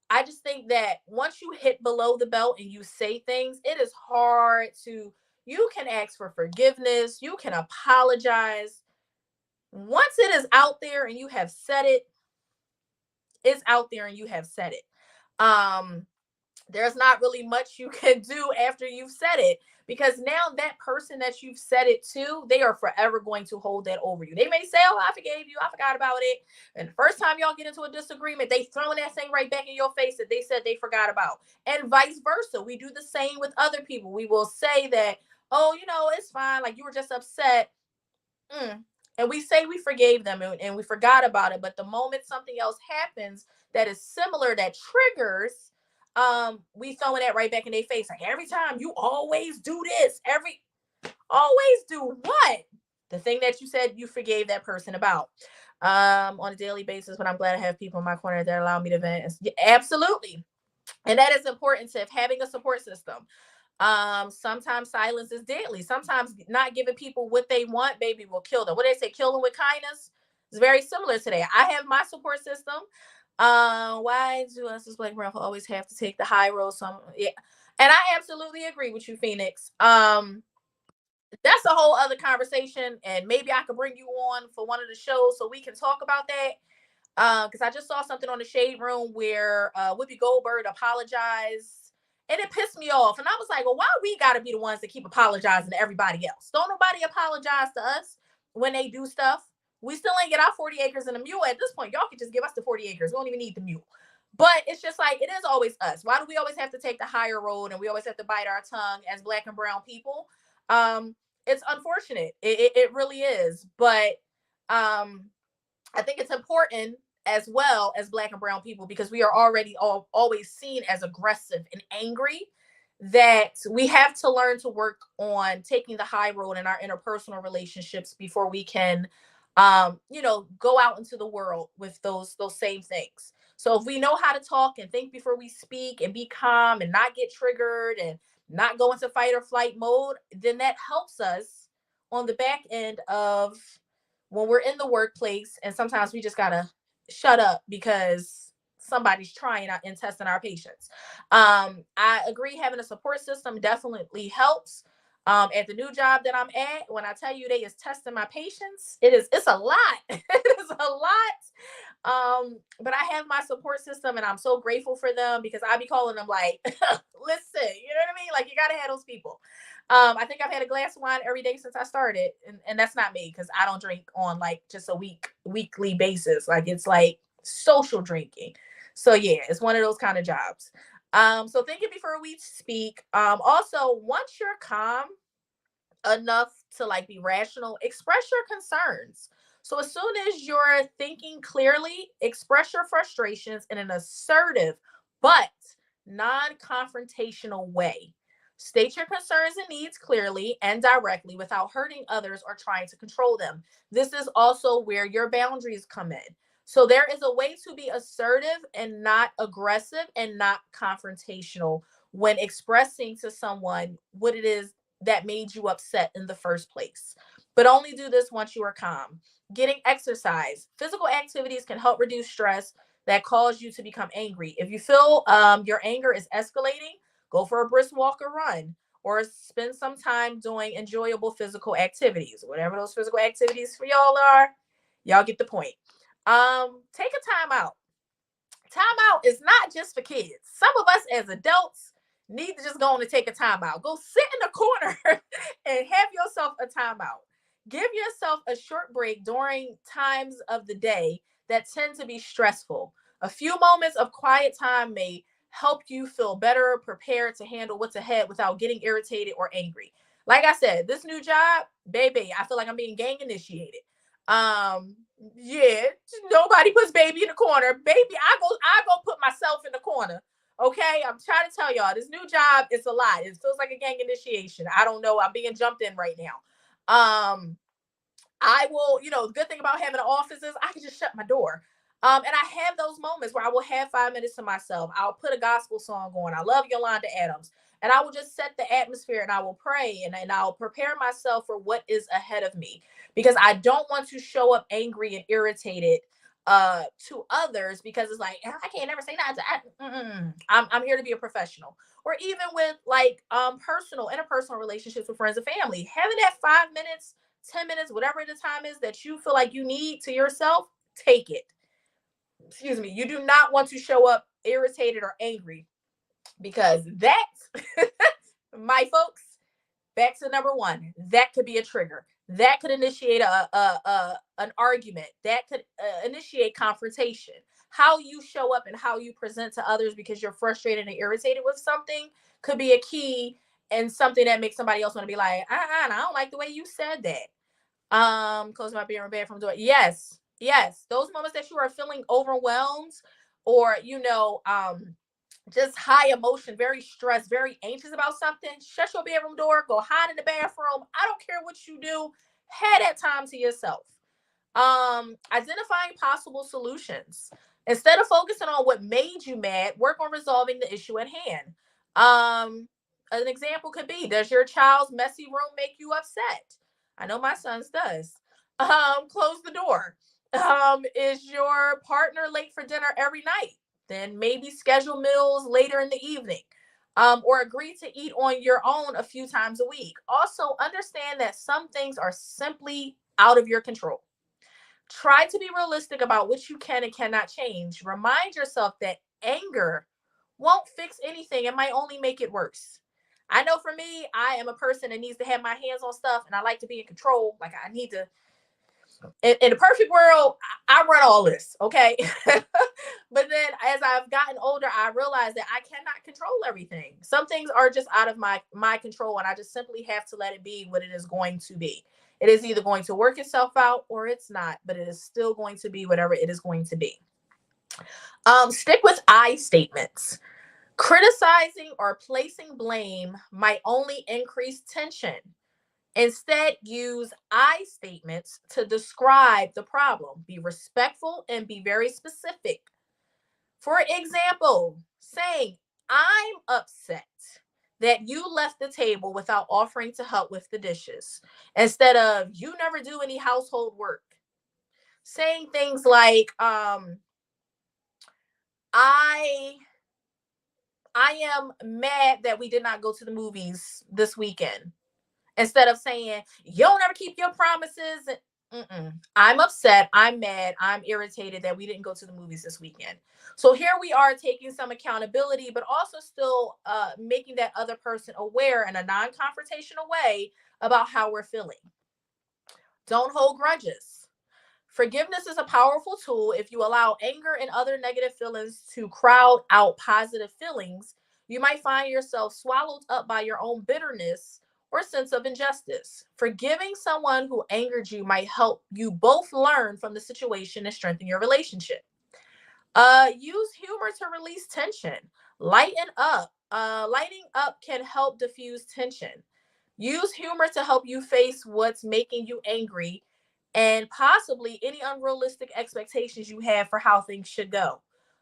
I just think that once you hit below the belt and you say things, it is hard to, you can ask for forgiveness, you can apologize. Once it is out there and you have said it, it's out there and you have said it. Um, there's not really much you can do after you've said it, because now that person that you've said it to, they are forever going to hold that over you. They may say, "Oh, I forgave you, I forgot about it," and the first time y'all get into a disagreement, they throwing that thing right back in your face that they said they forgot about, and vice versa. We do the same with other people. We will say that, "Oh, it's fine, like you were just upset." And we say we forgave them, and we forgot about it, but the moment something else happens that is similar, that triggers, we throwing that right back in their face, like, every time you always do this, always do what? The thing that you said you forgave that person about, on a daily basis. But I'm glad I have people in my corner that allow me to vent. Absolutely. And that is important, to having a support system. Sometimes silence is deadly. Sometimes not giving people what they want, baby, will kill them. What they say, kill them with kindness. It's very similar today. I have my support system. Why do us as Black brown always have to take the high road? Yeah, and I absolutely agree with you, Phoenix. That's a whole other conversation, and maybe I could bring you on for one of the shows so we can talk about that. Because I just saw something on the Shade Room where Whoopi Goldberg apologized, and it pissed me off. And I was like, well, why we got to be the ones that keep apologizing to everybody else? Don't nobody apologize to us when they do stuff. We still ain't get our 40 acres and a mule at this point. Y'all could just give us the 40 acres. We don't even need the mule. But it's just like, it is always us. Why do we always have to take the higher road, and we always have to bite our tongue as Black and brown people? It's unfortunate. It really is. But I think it's important as well as Black and brown people, because we are already always seen as aggressive and angry, that we have to learn to work on taking the high road in our interpersonal relationships before we can go out into the world with those same things. So if we know how to talk and think before we speak, and be calm and not get triggered and not go into fight or flight mode, then that helps us on the back end of when we're in the workplace. And sometimes we just gotta shut up because somebody's trying out and testing our patience. I agree, having a support system definitely helps. At the new job that I'm at, when I tell you they is testing my patience, it's a lot. It is a lot. But I have my support system, and I'm so grateful for them, because I be calling them like, listen, you know what I mean? Like, you gotta have those people. I think I've had a glass of wine every day since I started, and that's not me, because I don't drink on like just a weekly basis. Like, it's like social drinking. So yeah, it's one of those kind of jobs. So thinking before we speak. Also, once you're calm enough to like be rational, express your concerns. So as soon as you're thinking clearly, express your frustrations in an assertive but non-confrontational way. State your concerns and needs clearly and directly without hurting others or trying to control them. This is also where your boundaries come in. So there is a way to be assertive and not aggressive and not confrontational when expressing to someone what it is that made you upset in the first place. But only do this once you are calm. Getting exercise. Physical activities can help reduce stress that cause you to become angry. If you feel your anger is escalating, go for a brisk walk or run, or spend some time doing enjoyable physical activities. Whatever those physical activities for y'all are, y'all get the point. Take a time out. Time out is not just for kids. Some of us as adults need to just go on and take a time out. Go sit in the corner and have yourself a time out. Give yourself a short break during times of the day that tend to be stressful. A few moments of quiet time may help you feel better prepared to handle what's ahead without getting irritated or angry. Like I said, this new job, baby, I feel like I'm being gang initiated. Yeah, nobody puts baby in the corner. Baby, I go put myself in the corner. Okay, I'm trying to tell y'all this new job is a lot. It feels like a gang initiation. I don't know. I'm being jumped in right now. I will, the good thing about having an office is I can just shut my door. And I have those moments where I will have 5 minutes to myself. I'll put a gospel song on. I love Yolanda Adams. And I will just set the atmosphere and I will pray and I'll prepare myself for what is ahead of me because I don't want to show up angry and irritated to others because it's like I can't never say that. I'm here to be a professional. Or even with like interpersonal relationships with friends and family, having that 5 minutes, 10 minutes, whatever the time is that you feel like you need to yourself, take it. Excuse me. You do not want to show up irritated or angry because that, my folks, back to number one, that could be a trigger. That could initiate an argument. That could initiate confrontation. How you show up and how you present to others because you're frustrated and irritated with something could be a key and something that makes somebody else want to be like, I don't like the way you said that. Close my beer and bed from doing. Yes, yes. Those moments that you are feeling overwhelmed or, just high emotion, very stressed, very anxious about something, shut your bedroom door, go hide in the bathroom. I don't care what you do. Have that time to yourself. Identifying possible solutions. Instead of focusing on what made you mad, work on resolving the issue at hand. An example could be, does your child's messy room make you upset? I know my son's does. Close the door. Is your partner late for dinner every night? Then maybe schedule meals later in the evening. Or agree to eat on your own a few times a week. Also, understand that some things are simply out of your control. Try to be realistic about what you can and cannot change. Remind yourself that anger won't fix anything, it might only make it worse. I know for me, I am a person that needs to have my hands on stuff and I like to be in control. Like I need to, in the perfect world, I run all this, okay? But then as I've gotten older, I realized that I cannot control everything. Some things are just out of my control, and I just simply have to let it be what it is going to be. It is either going to work itself out or it's not, but it is still going to be whatever it is going to be. Stick with I statements. Criticizing or placing blame might only increase tension. Instead, use I statements to describe the problem. Be respectful and be very specific. For example, saying, I'm upset that you left the table without offering to help with the dishes, instead of, you never do any household work. Saying things like, I am mad that we did not go to the movies this weekend. Instead of saying, you don't ever keep your promises. I'm upset. I'm mad. I'm irritated that we didn't go to the movies this weekend. So here we are taking some accountability, but also still making that other person aware in a non-confrontational way about how we're feeling. Don't hold grudges. Forgiveness is a powerful tool. If you allow anger and other negative feelings to crowd out positive feelings, you might find yourself swallowed up by your own bitterness or sense of injustice. Forgiving someone who angered you might help you both learn from the situation and strengthen your relationship. Use humor to release tension. Lighten up. Lighting up can help diffuse tension. Use humor to help you face what's making you angry and possibly any unrealistic expectations you have for how things should go.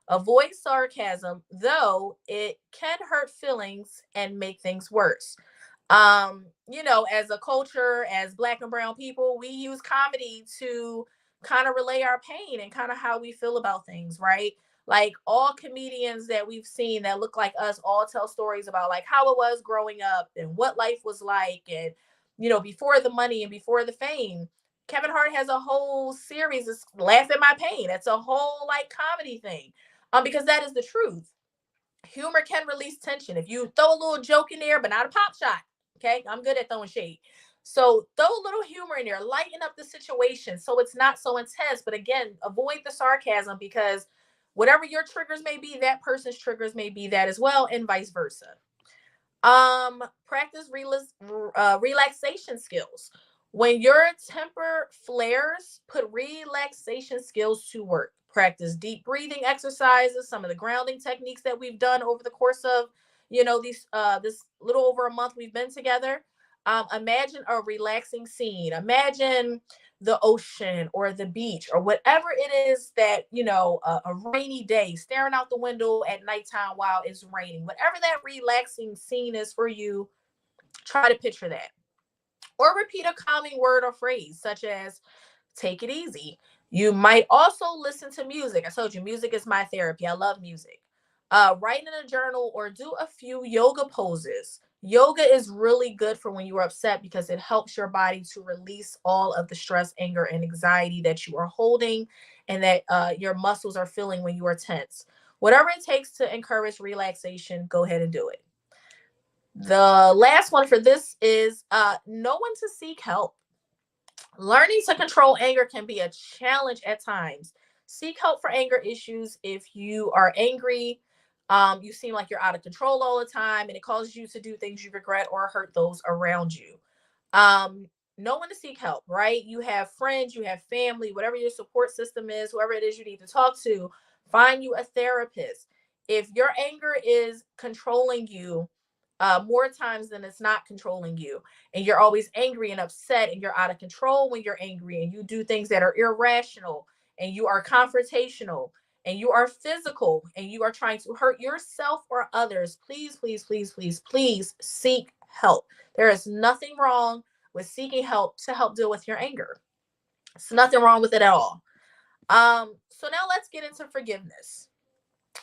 Avoid sarcasm, though it can hurt feelings and make things worse. As a culture, as Black and brown people, we use comedy to kind of relay our pain and kind of how we feel about things, right? Like all comedians that we've seen that look like us all tell stories about like how it was growing up and what life was like, and before the money and before the fame. Kevin Hart has a whole series of Laugh at My Pain. It's a whole like comedy thing. Because that is the truth. Humor can release tension. If you throw a little joke in there, but not a pop shot. Okay, I'm good at throwing shade. So throw a little humor in there, lighten up the situation so it's not so intense. But again, avoid the sarcasm because whatever your triggers may be, that person's triggers may be that as well, and vice versa. Practice relaxation skills. When your temper flares, put relaxation skills to work. Practice deep breathing exercises, some of the grounding techniques that we've done over the course of, these this little over a month we've been together. Imagine a relaxing scene. Imagine the ocean or the beach or whatever it is that, a rainy day, staring out the window at nighttime while it's raining. Whatever that relaxing scene is for you, try to picture that. Or repeat a calming word or phrase, such as take it easy. You might also listen to music. I told you, music is my therapy. I love music. Write in a journal or do a few yoga poses. Yoga is really good for when you are upset because it helps your body to release all of the stress, anger, and anxiety that you are holding and that your muscles are feeling when you are tense. Whatever it takes to encourage relaxation, go ahead and do it. The last one for this is know when to seek help. Learning to control anger can be a challenge at times. Seek help for anger issues. If you are angry, you seem like you're out of control all the time, and it causes you to do things you regret or hurt those around you. Know when to seek help, right? You have friends, you have family, whatever your support system is, whoever it is you need to talk to, find you a therapist. If your anger is controlling you, more times than it's not controlling you, and you're always angry and upset, and you're out of control when you're angry, and you do things that are irrational, and you are confrontational, and you are physical, and you are trying to hurt yourself or others, please, please, please, please, please seek help. There is nothing wrong with seeking help to help deal with your anger. It's nothing wrong with it at all. So now let's get into forgiveness.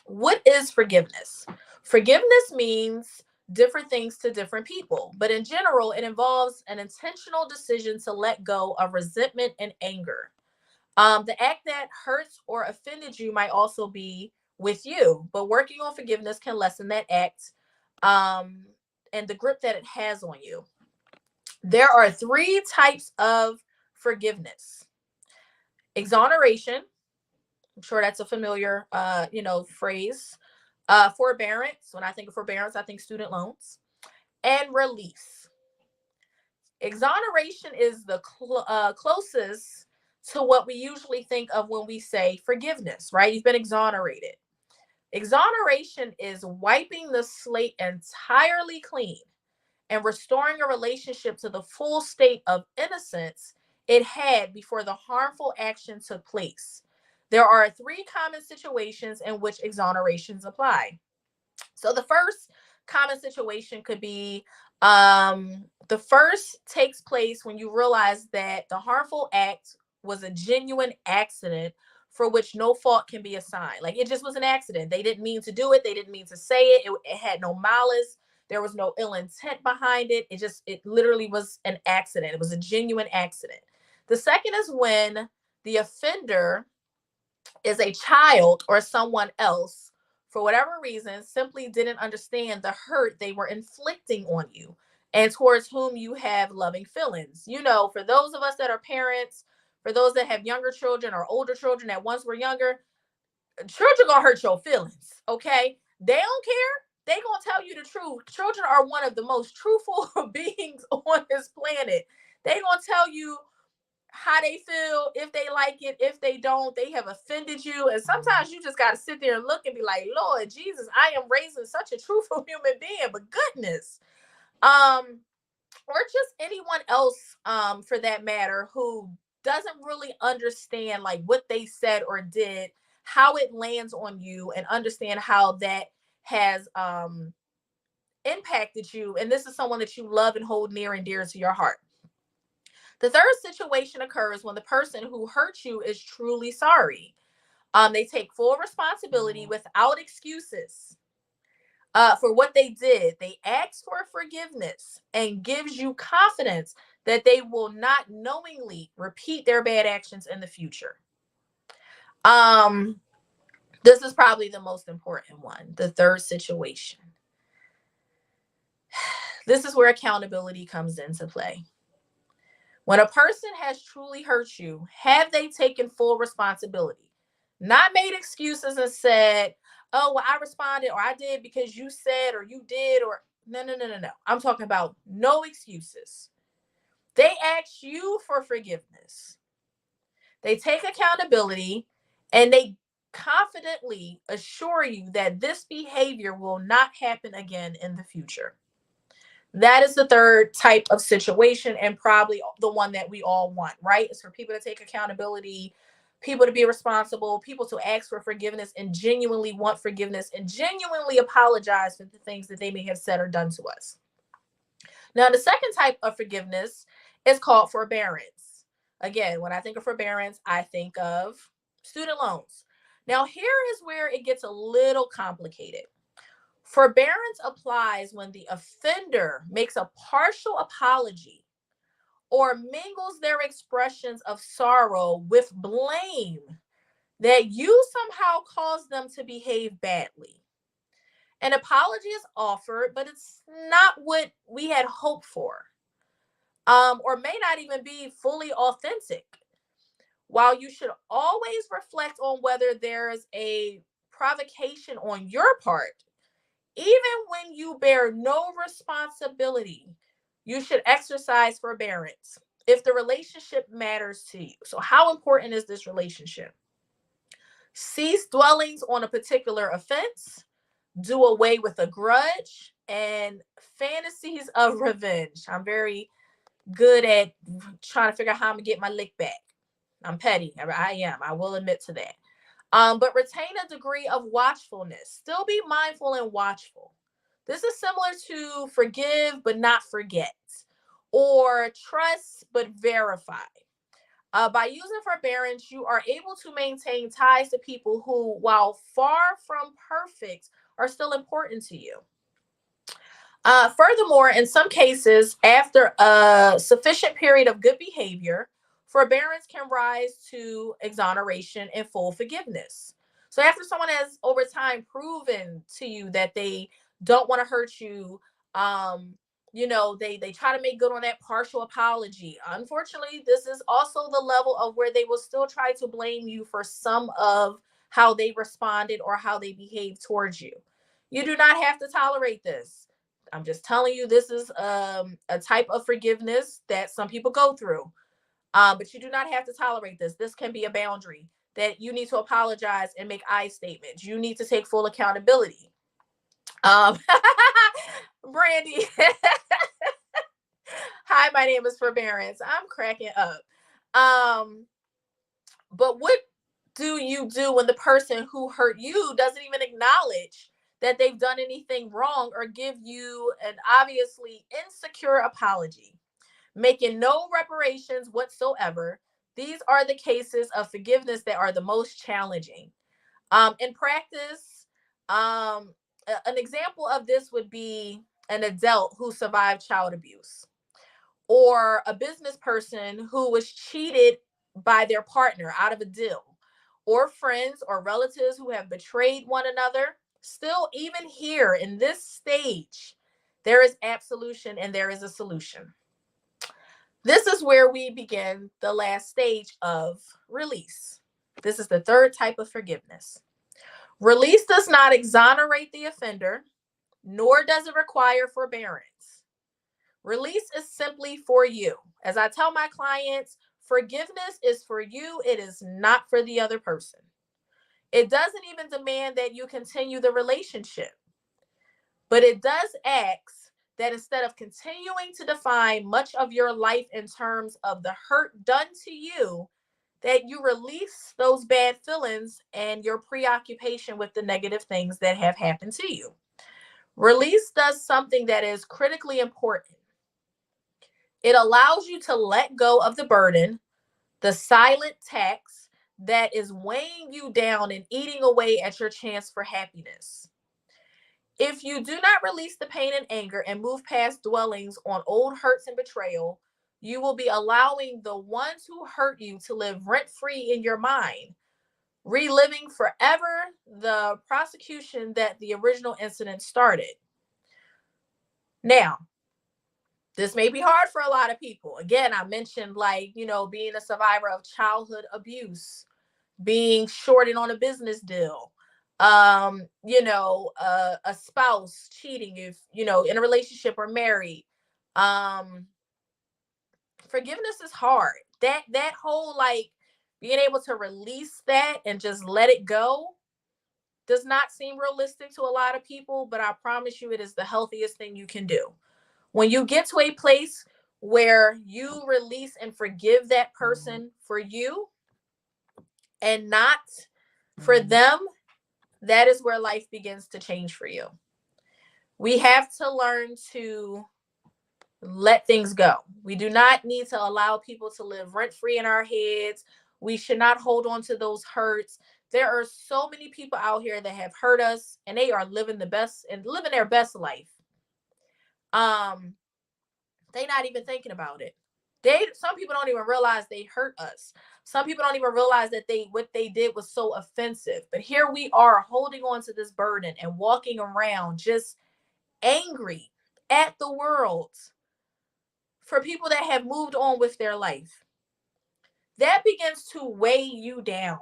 What is forgiveness? Forgiveness means different things to different people, but in general, it involves an intentional decision to let go of resentment and anger. The act that hurts or offended you might also be with you, but working on forgiveness can lessen that act um, and the grip that it has on you. There are three types of forgiveness: exoneration. I'm sure that's a familiar, phrase. Forbearance. When I think of forbearance, I think student loans. And release. Exoneration is the closest to what we usually think of when we say forgiveness, right? You've been exonerated. Exoneration is wiping the slate entirely clean and restoring a relationship to the full state of innocence it had before the harmful action took place. There are three common situations in which exonerations apply. So the first common situation could be the first takes place when you realize that the harmful act was a genuine accident for which no fault can be assigned. Like, it just was an accident. They didn't mean to do it. They didn't mean to say it. It had no malice. There was no ill intent behind it. It literally was an accident. It was a genuine accident. The second is when the offender is a child or someone else, for whatever reason, simply didn't understand the hurt they were inflicting on you and towards whom you have loving feelings. For those of us that are parents, for those that have younger children or older children that once were younger, children gonna hurt your feelings, okay? They don't care. They gonna tell you the truth. Children are one of the most truthful beings on this planet. They gonna tell you how they feel, if they like it, if they don't, they have offended you. And sometimes you just got to sit there and look and be like, Lord Jesus, I am raising such a truthful human being, but goodness. Or just anyone else, for that matter, who doesn't really understand like what they said or did, how it lands on you, and understand how that has impacted you. And this is someone that you love and hold near and dear to your heart. The third situation occurs when the person who hurt you is truly sorry. They take full responsibility without excuses for what they did. They ask for forgiveness and gives you confidence that they will not knowingly repeat their bad actions in the future. Um, this is probably the most important one, the third situation. This is where accountability comes into play. When a person has truly hurt you, have they taken full responsibility? Not made excuses and said, oh, well, I responded or I did because you said or you did, or no, no, no, no, no. I'm talking about no excuses. They ask you for forgiveness. They take accountability and they confidently assure you that this behavior will not happen again in the future. That is the third type of situation, and probably the one that we all want, right? It's for people to take accountability, people to be responsible, people to ask for forgiveness and genuinely want forgiveness and genuinely apologize for the things that they may have said or done to us. Now, the second type of forgiveness is called forbearance. Again, when I think of forbearance, I think of student loans. Now, here is where it gets a little complicated. Forbearance applies when the offender makes a partial apology or mingles their expressions of sorrow with blame that you somehow caused them to behave badly. An apology is offered, but it's not what we had hoped for, or may not even be fully authentic. While you should always reflect on whether there's a provocation on your part, even when you bear no responsibility, you should exercise forbearance if the relationship matters to you. So, how important is this relationship? Cease dwellings on a particular offense, do away with a grudge, and fantasies of revenge. I'm very good at trying to figure out how I'm gonna get my lick back. I'm petty. I am. I will admit to that. But retain a degree of watchfulness. Still be mindful and watchful. This is similar to forgive but not forget, or trust but verify. By using forbearance, you are able to maintain ties to people who, while far from perfect, are still important to you. Furthermore, in some cases, after a sufficient period of good behavior, forbearance can rise to exoneration and full forgiveness. So, after someone has over time proven to you that they don't want to hurt you, they try to make good on that partial apology. Unfortunately, this is also the level of where they will still try to blame you for some of how they responded or how they behaved towards you. You do not have to tolerate this. I'm just telling you, this is a type of forgiveness that some people go through. But you do not have to tolerate this. This can be a boundary that you need to apologize and make I statements. You need to take full accountability. Um, Brandy, hi, my name is Forbearance. I'm cracking up. But what do you do when the person who hurt you doesn't even acknowledge that they've done anything wrong or give you an obviously insecure apology, making no reparations whatsoever? These are the cases of forgiveness that are the most challenging. In practice, an example of this would be an adult who survived child abuse, or a business person who was cheated by their partner out of a deal, or friends or relatives who have betrayed one another. Still, even here in this stage, there is absolution and there is a solution. This is where we begin the last stage of release. This is the third type of forgiveness. Release does not exonerate the offender, nor does it require forbearance. Release is simply for you. As I tell my clients, forgiveness is for you, it is not for the other person. It doesn't even demand that you continue the relationship, but it does ask that instead of continuing to define much of your life in terms of the hurt done to you, that you release those bad feelings and your preoccupation with the negative things that have happened to you. Release does something that is critically important. It allows you to let go of the burden, the silent tax that is weighing you down and eating away at your chance for happiness. If you do not release the pain and anger and move past dwellings on old hurts and betrayal, you will be allowing the ones who hurt you to live rent-free in your mind, reliving forever the prosecution that the original incident started. Now, this may be hard for a lot of people. Again, I mentioned being a survivor of childhood abuse, being shorted on a business deal, a spouse cheating if, in a relationship or married, forgiveness is hard. That whole like being able to release that and just let it go does not seem realistic to a lot of people, but I promise you it is the healthiest thing you can do. When you get to a place where you release and forgive that person for you and not for them, that is where life begins to change for you. We have to learn to let things go. We do not need to allow people to live rent-free in our heads. We should not hold on to those hurts. There are so many people out here that have hurt us and they are living their best life. They're not even thinking about it. Some people don't even realize they hurt us. Some people don't even realize that what they did was so offensive. But here we are holding on to this burden and walking around just angry at the world for people that have moved on with their life. That begins to weigh you down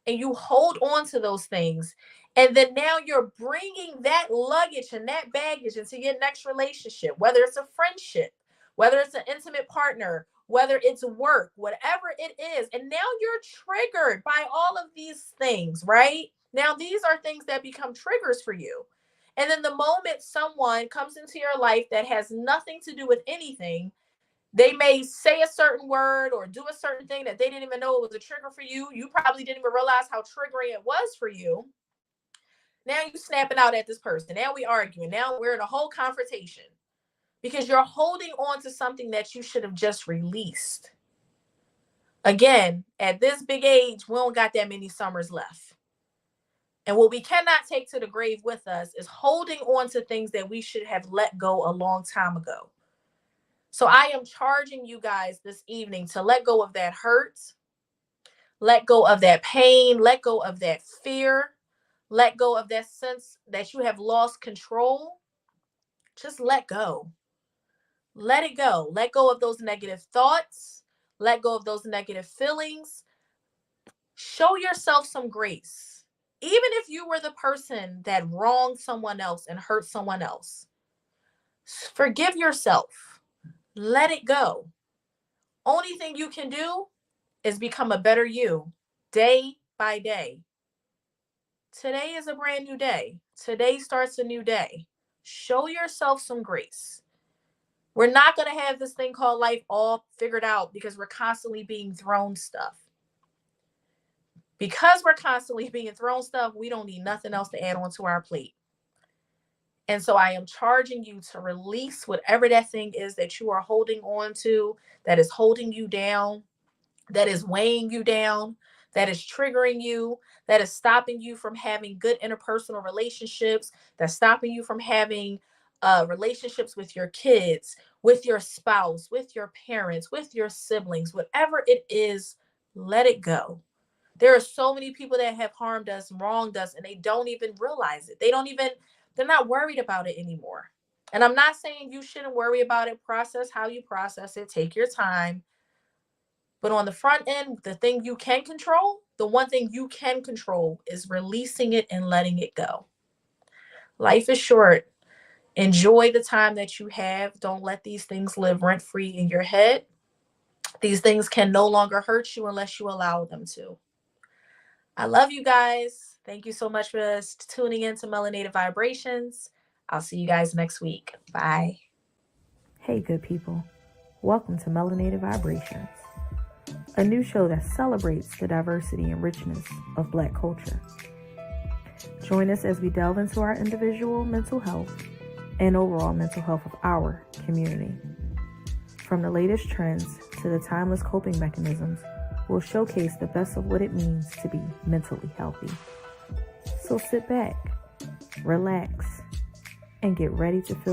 and you hold on to those things. And then now you're bringing that luggage and that baggage into your next relationship, whether it's a friendship, whether it's an intimate partner, whether it's work, whatever it is. And now you're triggered by all of these things, right? Now, these are things that become triggers for you. And then the moment someone comes into your life that has nothing to do with anything, they may say a certain word or do a certain thing that they didn't even know it was a trigger for you. You probably didn't even realize how triggering it was for you. Now you snapping out at this person. Now we arguing. Now we're in a whole confrontation because you're holding on to something that you should have just released. Again, at this big age, we don't got that many summers left. And what we cannot take to the grave with us is holding on to things that we should have let go a long time ago. So I am charging you guys this evening to let go of that hurt, let go of that pain, let go of that fear, let go of that sense that you have lost control. Just let go. Let it go. Let go of those negative thoughts. Let go of those negative feelings. Show yourself some grace. Even if you were the person that wronged someone else and hurt someone else, forgive yourself. Let it go. Only thing you can do is become a better you day by day. Today is a brand new day. Today starts a new day. Show yourself some grace. We're not going to have this thing called life all figured out because we're constantly being thrown stuff. Because we're constantly being thrown stuff, we don't need nothing else to add onto our plate. And so I am charging you to release whatever that thing is that you are holding on to, that is holding you down, that is weighing you down, that is triggering you, that is stopping you from having good interpersonal relationships, that's stopping you from having relationships with your kids, with your spouse, with your parents, with your siblings, whatever it is, let it go. There are so many people that have harmed us, wronged us, and they don't even realize it. They're not worried about it anymore. And I'm not saying you shouldn't worry about it. Process how you process it. Take your time. But on the front end, the thing you can control, the one thing you can control is releasing it and letting it go. Life is short. Enjoy the time that you have. Don't let these things live rent-free in your head. These things can no longer hurt you unless you allow them to. I love you guys. Thank you so much for tuning in to Melanated Vibrations. I'll see you guys next week. Bye. Hey, good people. Welcome to Melanated Vibrations, a new show that celebrates the diversity and richness of Black culture. Join us as we delve into our individual mental health and overall mental health of our community. From the latest trends to the timeless coping mechanisms, we'll showcase the best of what it means to be mentally healthy. So sit back, relax, and get ready to feel